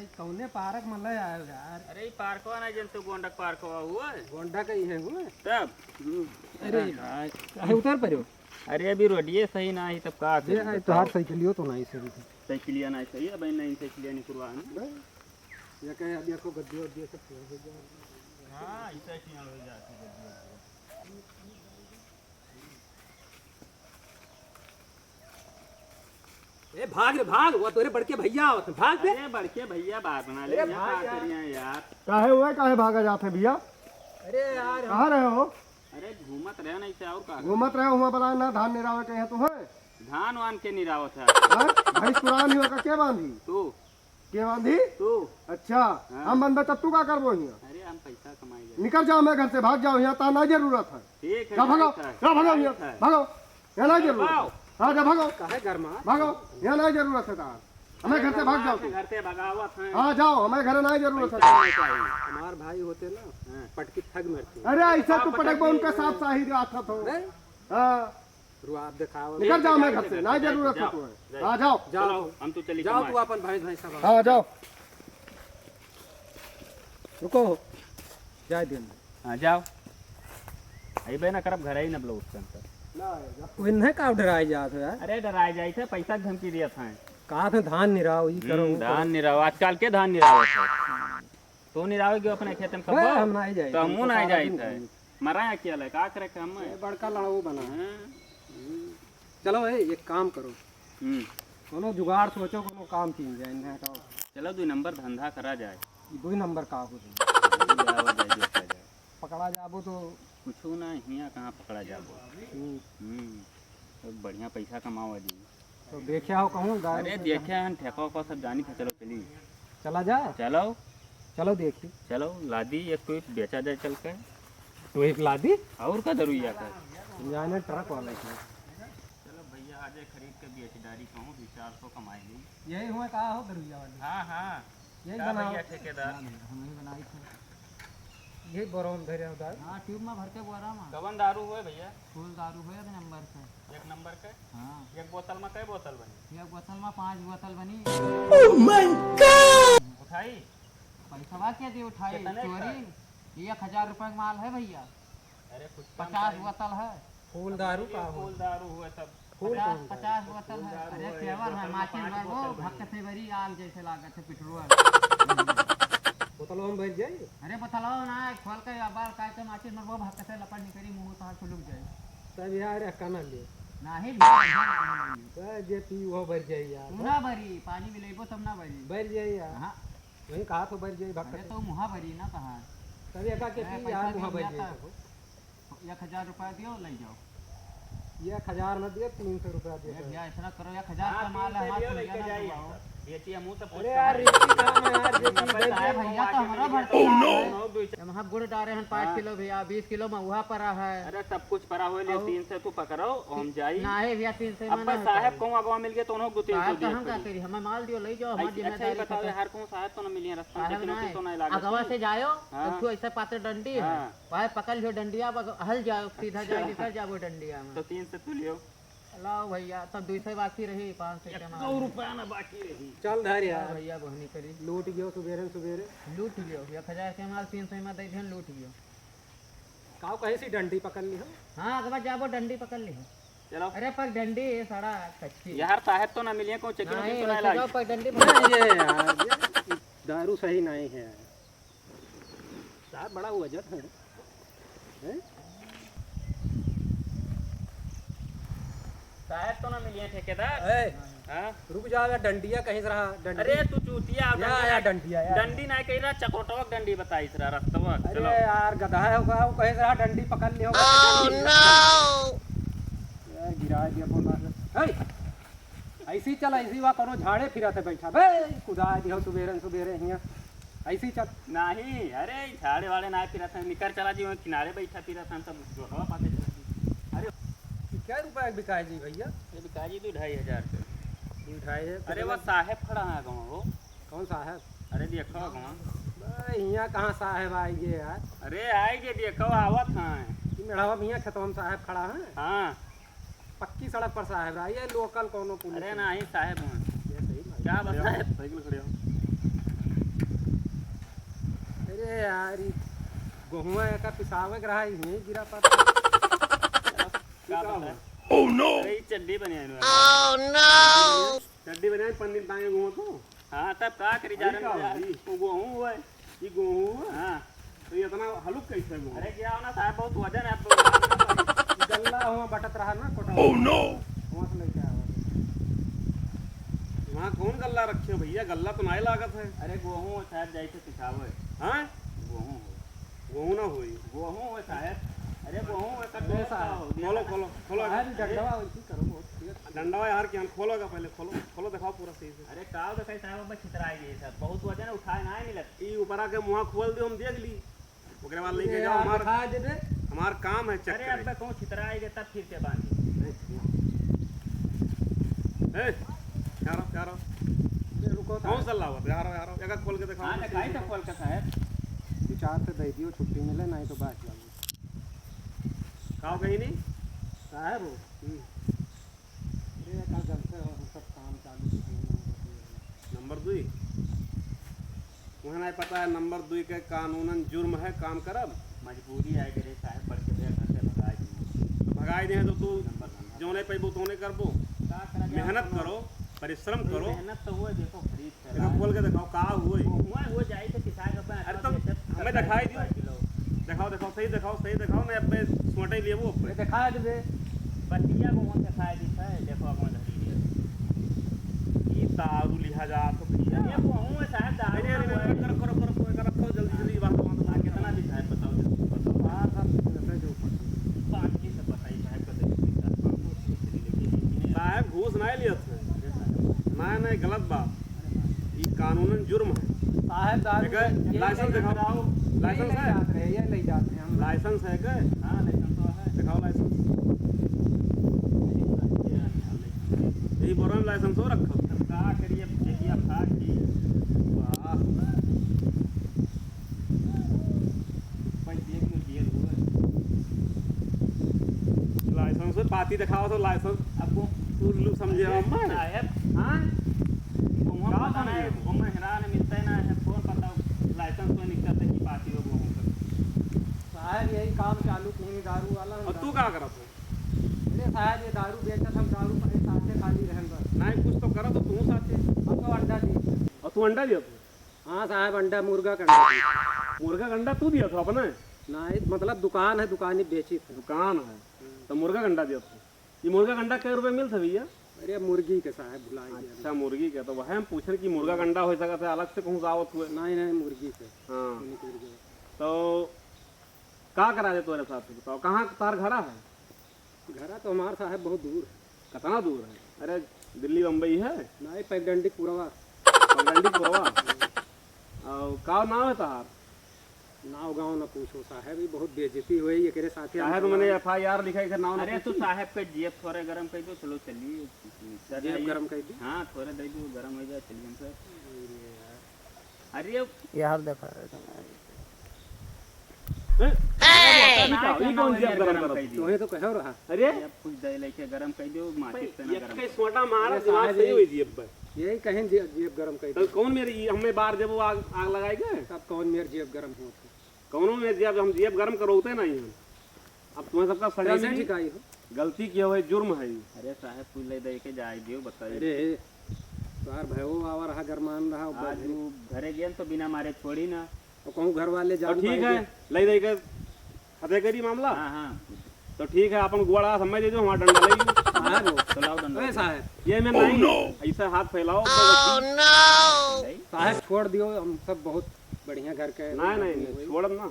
भाई कौने पार्क में ले आयो यार। अरे पार्कवा ना जन तो गोंडक पार्कवा हुआ गोंडा का ही है हुए तब। अरे भाई काहे उतर पड़ो। अरे अभी रोडिये सही ना ही तब का ये तो हाथ साइकिलियो तो नहीं सही थी। साइकिलिया ना सही है भाई, नहीं साइकिलिया नहीं करवाना। ये कहे अभी आपको गद्दी और दिए सब हो जाए। हां ऐसा ही हो जाती है। ए भाग रे भाग, वो तोरे बड़के भैया आवत भाग दे। अरे बड़के भैया बात बना ले यार, का करिए यार। काहे हुए, काहे भागा जाते भैया? अरे यार कहाँ रहे हो? अरे घूमत रहे नहीं से और का घूमत रहे हो हुआ बला ना धान निरावे के है तो है धान वान के निरावत है। भाई पुरानी हुआ का के बांधी? तू के बांधी? तू अच्छा हम बंदा तब तू का करबो हिया? अरे हम पैसा कमाएंगे। निकल जाओ मैं घर से, भाग जाओ, यहाँ ता ना जरूरत है। ठीक है जा भागो, जा भागो यहाँ, भागो, यहाँ ना जरूरत है। हाँ जा भागो, काहे घर में भागो, यहाँ ना जरूरत है तार, हमें घर से भाग जाओ तुम। घर से भगावत है। हाँ जाओ, हमें घर ना जरूरत है। हमार भाई होते ना पटकी ठग मरते। अरे ऐसा तू पटक उनके साथ साही आता था। हाँ रुआब दिखाओ। निकल जाओ मैं घर से, ना जरूरत है तुम्हें। हाँ जाओ, जाओ हम तो चली जाओ तू अपन भाई भाई सब। हाँ जाओ, रुको जाए दिन। हां जाओ आई बे ना करब घर ही न ब्लो उसके अंदर। इन्हें का डराई जात हो यार। अरे डराए जाई थे, पैसा धमकी दिया था। कहा था धान निराओ ई करो धान निराव आजकल के धान निराव है। तो निरावेगी अपने खेत में बे, हम कब नहीं जाए तो हमू नहीं जाई थे। मरा क्या ले का करे हम बड़का लड़ाऊ बना है। चलो ए एक काम करो, कोनो जुगाड़ सोचो, कोनो काम चीन जाए इन्हें का। चलो 2 नंबर धंधा करा जाए। 2 नंबर का हो पकड़ा जाबो तो कुछ ना हिया कहाँ पकड़ा जाबो। तो बढ़िया पैसा कमाओ जी। तो देखा हो कहूँ गाय। अरे देखे हैं ठेका को सब जानी था। चलो चली चला जा, चलो चलो देखी। चलो लादी एक तो बेचा जाए चल के। तो एक लादी और का दरुइया का जाने ट्रक वाला की। चलो भैया आज खरीद के बेचदारी कहूँ 400 कमाएगी। यही हुआ कहा हो दरुइया वाली। हाँ हाँ यही का बनाओ। भैया ठेकेदार हमने बनाई थी यही बोरोन धरे उधर। हाँ ट्यूब में भर के बोरा में कवन दारू हुए भैया? फुल दारू है नंबर से। 1 नंबर के हाँ एक बोतल में कई बोतल बनी? एक बोतल में 5 बोतल बनी। उठाई पैसा बा क्या दी उठाई कितने चोरी। 1000 रुपए का माल है भैया। अरे कुछ 50 बोतल है। फूल दारू का हो। फूल दारू हुए सब 50 बोतल है। अरे फ्लेवर है माचिस बार वो भक्त से बरी आल जैसे लागत है पेट्रोल। बोतलों में भर जाए। अरे बोतलो ना खोल के बार काय के माचिस में वो भक्त से लपट निकली मुंह तो हाथ लुक जाए। तब यार काना ले नाही जे पी वो भर जाए यार। तू ना भरी पानी मिलेबो तब ना भरी। भर जाए यार। हाँ वही कहा तो भर जाए भक्त। अरे तो मुहा भरी ना कहा। तब एका के पी यार मुहा भर जाए। 1000 रुपया दियो ले जाओ। 1000 न दिए 300 रुपया दिए। भैया ऐसा करो 1000 का माल है हाथ में लेके जाइए। जाना। बेचिए मुंह से अरे यार रिश्ती काम है यार जे पी भर जाए। भैया तो हमारा भरता है। वहाँ गुड़ डाले हैं 5 किलो भैया 20 किलो में वहाँ पड़ा है। अरे सब कुछ परा हुए ले 3 से तू पकड़ो हम जाई। ना है भैया 300 अब में साहब को गांव मिल गए तो उन्होंने 300 साहब दिए। हम क्या करी हमें माल दियो ले जाओ हमारी अच्छा ही जिम्मेदारी बताओ हर को साहब तो न मिलिए रास्ते में किलो तो नहीं लागे। अगवा से जायो हाँ। तू ऐसा पात्र डंडी है वहाँ पकड़ लियो डंडिया हल जाओ सीधा जाए निकल जाओ डंडिया में। तो 3 से तू लियो। लाओ भैया तब 200 बाकी रही 500 के 100 रुपया ना बाकी रही। चल धर यार। भैया बहनी करी लूट गयो सुबेरे सुबेरे। लूट लियो 1000 के माल 300 में दे दिहन लूट लियो। काऊ कहे सी डंडी पकड़ ली हो। हाँ अगवा जाबो डंडी पकड़ ली। चलो अरे पर डंडी है सारा कच्ची। यार साहब तो ना मिलिए को चेकिंग नहीं तो नहीं वैसे लागे। जाओ पर डंडी ये यार दारू सही नहीं है। साहब बड़ा वजन है। हैं? साहब तो ना मिलिए ठेकेदार। ए हां रुक जा यार डंडिया कहीं रहा डंडी। अरे तू चूतिया या डंडिया यार। डंडी ना कही रहा चकोटवक डंडी बताई रहा रास्तवा। अरे यार गधा होगा वो कहीं रहा डंडी पकड़ ली होगा। ओह नो यार गिरा दिया बोला। ए ऐसी चल ऐसी वा करो झाड़े फिरते बैठा बे खुदा दियो सुबेरे सुबेरे हिया ऐसी चल। नहीं अरे झाड़े वाले ना फिरा था निकर चला जी वहाँ किनारे बैठा फिरा था सब जो हवा पाते चला। अरे क्या रुपया बिकाए जी भैया? ये बिका जी 2500 के। 2500। अरे वो साहब खड़ा है गाँव वो। कौन साहब? अरे देखो गाँव। हिया कहाँ साहब आएंगे यार? अरे आएंगे देखो आवत हैं। मेढ़वा में खेतों साहब खड़ा है। हाँ पक्की सड़क पर साहब रहा ये लोकल कोनो पुलिस। अरे नहीं साहब हैं। ये सही बात। क्या बताए साइकिल खड़े हो। ये यार गेहुआ का पिसावे रहा ही गिरा पा क्या पता ओह नो अरे चड्डी बने चड्डी बनाए पन्नी टांगे घूमो तो हाँ तब का करी जा रहे हैं यार वो गेहूं हुआ है ये गेहूं है हाँ तो ये इतना हलुक कैसे गेहूं अरे क्या होना साहब बहुत वजन है गल्ला हुआ बटत रहा ना कोटा ओह नो वहां से लेके आया वहाँ कौन गल्ला रखे हो भैया गल्ला तो नहीं लागत है अरे गेहूं साहब जैसे पिछावे हाँ गेहूं गेहूं ना हुई गेहूं है साहब अरे गेहूं है कट खोलो खोलो खोलो है डंडवा वैसी करो बहुत ठीक डंडा यार क्या खोलो का पहले खोलो खोलो दिखाओ पूरा सही से अरे का देखै साहब अब छितराई गई सब बहुत वजन है उठाए ना मिलत ई ऊपरा के मुंह खोल दे हम देख ली ओकरे बाद लेके जाओ है हमार खा दे दे हमार काम है चेक अरे करे अब कहूं छितराई गए तब फिर से बांधी ए यारो ये रुको कौन सा लावत यारो एक खोल के दिखाओ हां दिखाई तो खोल के साहब विचार से दे दियो छुट्टी मिले नहीं तो बात लगे खाओ कहीं नहीं साहब अरे का जलते हो हम सब काम चालू नंबर 2 वहाँ नहीं पता है नंबर 2 के कानूनन जुर्म है काम करब मजबूरी आई गई साहब बढ़ के घर से भगाई दी तो भगाई दे तो तू जो नहीं पैबो तो नहीं करबो का करा मेहनत करो परिश्रम करो मेहनत तो हुए देखो खरीद के एक खोल के दिखाओ का हुई हुआ हो जाए तो किसान अपन अरे तुम हमें दिखाई दियो दिखाओ सही दिखाओ मैं अपने सोटे लिए वो ये दिखा दे बतिया को मत खाए दी है देखो अपन धरी ये दारू लिहा जा तो भैया ये कहूं है साहब दारू अरे करो रखो जल्दी बात कितना दी साहब बताओ बाहर सब ऐसे जो ऊपर बात की सब बताई साहब को साहब घूस नहीं लिया था नहीं गलत बात ये कानूनन जुर्म है साहब दारू लाइसेंस दिखाओ लाइसेंस है ये ले जाते हैं हम लाइसेंस है क्या हां लाइसेंस तो है दिखाओ लाइसेंस यही बोल रहा हूँ लाइसेंस हो रखो अब का करिए देखिए खा की वाह भाई देख में जेल हुआ लाइसेंस से पाती दिखाओ तो लाइसेंस अब वो उल्लू समझे अम्मा साहब हाँ वहाँ पता नहीं वहाँ हैरान मिलता है ना है कौन पता लाइसेंस तो निकलता है कि पार्टी हो वो साहब यही काम चालू किए दारू वाला और तू क्या करत है अरे साहब ये दारू बेचत हम दारू पर साथे खाली रहन बस नहीं कुछ तो करो तो तू साथे हम तो अंडा दी और तू अंडा दिया तू हाँ साहब अंडा मुर्गा का अंडा दी। मुर्गा का अंडा तू दिया था अपने नहीं मतलब दुकान है दुकानी बेची थी दुकान है तो मुर्गा का अंडा दिया था ये मुर्गा का अंडा कै रुपये मिलता भैया अरे मुर्गी के साहब भुलाई गया अच्छा मुर्गी का तो वह हम पूछे कि मुर्गा का अंडा हो सका था अलग से कहूँ आवत हुए नहीं मुर्गी से हाँ निकल गया तो का करा दे तुम्हारे साथ बताओ कहाँ तार घरा है घरा तो हमारा साहब बहुत दूर है कितना दूर है अरे दिल्ली बम्बई है नहीं पैगडंडी पुरवा पगडंडी पुरवा और का नाम है तहार नाव गाँव न पूछो साहब ये बहुत बेइज्जती हुई एकरे साथे चाहे तो मैंने FIR लिखा है नाम अरे तू साहब के जेब थोड़े गरम कर दो चलो चलिए जेब गरम कर दी हाँ थोड़े दे दो गरम हो जाए चलिए हमसे अरे यार देखा ये कौन जेब गरम कर तुम्हें तो कहो रहा अरे कुछ दे लेके गरम कर दो माचिस से ना गरम ये सोटा मारा दिमाग सही हुई जेब पे यही कहें जेब गरम कर तो दी कौन मेरी हमें बाहर जब वो आग लगाएगा तब कौन मेरे जेब गरम हो कौनों में जेब हम जेब गरम करोते नहीं हम अब तुम्हें सबका सजा कैसे मिली ठिकाई हो गलती किया हुआ जुर्म है अरे साहब कुछ ले दे के जाए दियो बताइए अरे तार भयो आवा रहा गरमान रहा आज वो घरे गए तो बिना मारे छोड़ी ना तो कहूँ घर वाले तो जान ठीक है ले दे के हते करी मामला हाँ हाँ तो ठीक है अपन गुआड़ा समझ दे जो हमारा डंडा ले साहब तो लाओ दंडो साहब ये मैं नहीं ऐसा हाथ फैलाओ साहब छोड़ दियो हम सब बहुत बढ़िया घर के नहीं छोड़ ना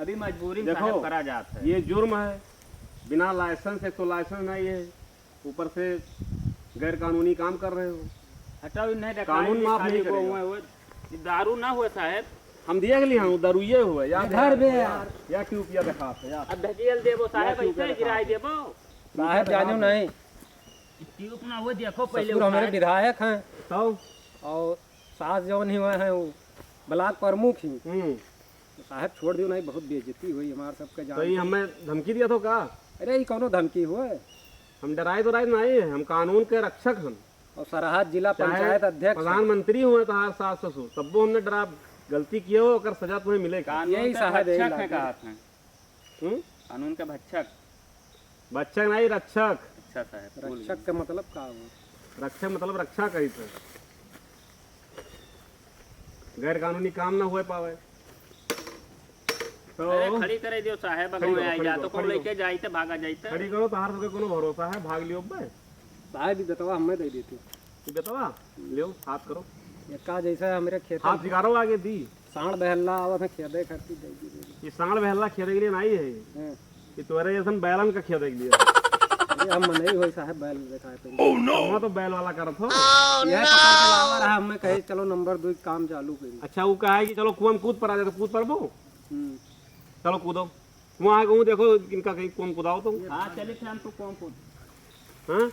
अभी मजबूरी में देखो, साहब करा जाता है ये जुर्म है बिना लाइसेंस एक तो लाइसेंस नहीं है ऊपर से गैर कानूनी काम कर रहे हो हटाओ नहीं कानून माफ नहीं को करेगा। हुआ वो दारू ना हुआ साहब हम देख लिया हूँ दारुये हुए या घर में यार या क्यों पिया देखा या अब धकेल देबो साहब या ऐसे गिराई देबो साहब जानो नहीं ट्यूब ना वो देखो पहले ससुर हमारे विधायक हैं तो और सास जौन ही हुए हैं वो ब्लॉक प्रमुख ही तो साहब छोड़ दियो नहीं बहुत बेइज्जती हुई हमारे सबके तो ये जान हमें धमकी दिया तो का अरे ये कौनो धमकी हुए हम डराए तो नहीं है हम कानून के रक्षक हम और सरहद जिला चाहे पंचायत अध्यक्ष प्रधानमंत्री हुए तो हर सास ससुर तब वो हमने डरा गलती किए हो अगर सजा तुम्हें मिलेगा। कानून यही का साहब यही भक्षक है लागे। कहा था। कानून का भक्षक। भक्षक नहीं, रक्षक। अच्छा साहब भूल गए। रक्षक का मतलब का हुआ? रक्षक मतलब रक्षा करी थे, गैर कानूनी काम ना हुए पावे तो अरे खड़ी करे दियो साहब, खड़ी अगो करो, आई खड़ी जा करो, तो को खड़ी लेके जाइते भागा जाइते। खड़ी करो, तहार सबके कोनो भरोसा है, भाग लियो बे। साहब भी बतावा हमें दे देती। तू बतावा लियो, हाथ करो, का जैसा हमारे खेत हाथ सिकारो आगे दी। सांड बहला आवा में खेदे करती दे दी। ये सांड बहला खेदे के लिए नहीं है, हैं। ये तुम्हारे जैसन बैलन का खेदे के लिए। अरे हम नहीं होई साहब बैल दिखाए पे। हम तो बैल वाला करत हो। यह पकड़ के लावा रहा, हमें कहे चलो नंबर 2 काम चालू करी। अच्छा वो कहा है कि चलो कुआं में कूद पर आ जाए तो कूद पर बो, हम्म। चलो कूदो। वहाँ आगे देखो इनका कहीं कुआं कूदाओ तुम। हाँ चलिए फिर हम तो कौन कौन हाँ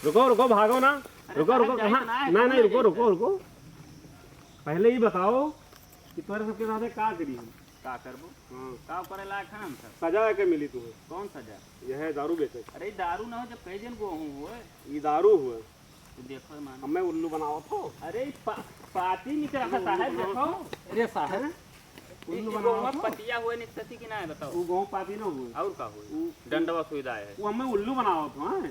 रुको रुको, भागो ना, रुको रुको, कहाँ ना नहीं, रुको रुको रुको, पहले ही बताओ कि तुम्हारे सबके साथ का करी हम। का करबो हाँ, का करे लायक है हम सब। सजा है के मिली तुम्हें? कौन सजा? यह है दारू बेचे। अरे दारू ना हो जब कई जन गोहूं हुए ये दारू हुआ, तो देखो मान। हमें उल्लू बनाओ तो अरे पार्टी निकल रहा साहब देखो। अरे साहब उल्लू गोहूं बनाओ तो पतिया हुए निकलती कि ना है बताओ। वो गाँव पाती ना हुए, और का हुई दंडवा सुविधा है। वो हमें उल्लू बनाओ तो। हाँ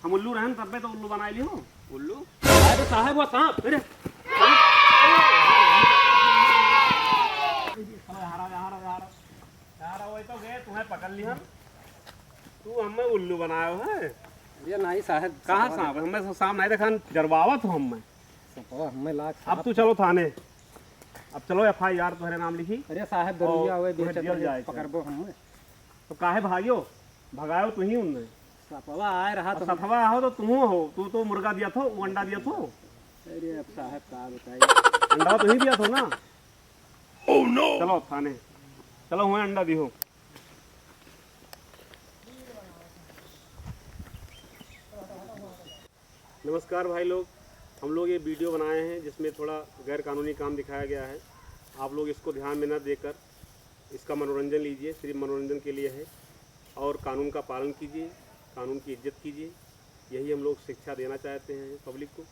हम उल्लू रहन तब तो उल्लू बना लियो। उल्लू अरे साहब वो सांप। अरे तो गए तुम्हें पकड़ ली हम, तू हमें उल्लू बनायो है। ये नहीं साहब कहाँ सांप है? हमें सांप नहीं देखा, जरवावत हो हमें। सांप हमें लाख। अब तू चलो थाने, अब चलो FIR तुम्हारे नाम लिखी। अरे साहब दरुया हुए तुम्हें बेचत जेल जाए पकड़बो हमें। तो काहे भागियो, भगायो तू ही उनने। सपवा आए रहा तो सथवा हो तो तुम हो, तू तो मुर्गा दिया थो, वो अंडा दिया थो। अरे अब साहब का बताइए। अंडा तो ही दिया थो ना। चलो थाने चलो, हुए अंडा दी हो। नमस्कार भाई लोग, हम लोग ये वीडियो बनाए हैं जिसमें थोड़ा गैर कानूनी काम दिखाया गया है। आप लोग इसको ध्यान में न देकर इसका मनोरंजन लीजिए, सिर्फ मनोरंजन के लिए है। और कानून का पालन कीजिए, कानून की इज्जत कीजिए, यही हम लोग शिक्षा देना चाहते हैं पब्लिक को।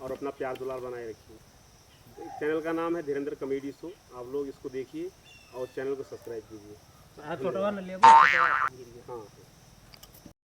और अपना प्यार दुलार बनाए रखिए। चैनल का नाम है धीरेन्द्र कॉमेडी शो, आप लोग इसको देखिए और चैनल को सब्सक्राइब कीजिए। छोटा वाला ले। हाँ।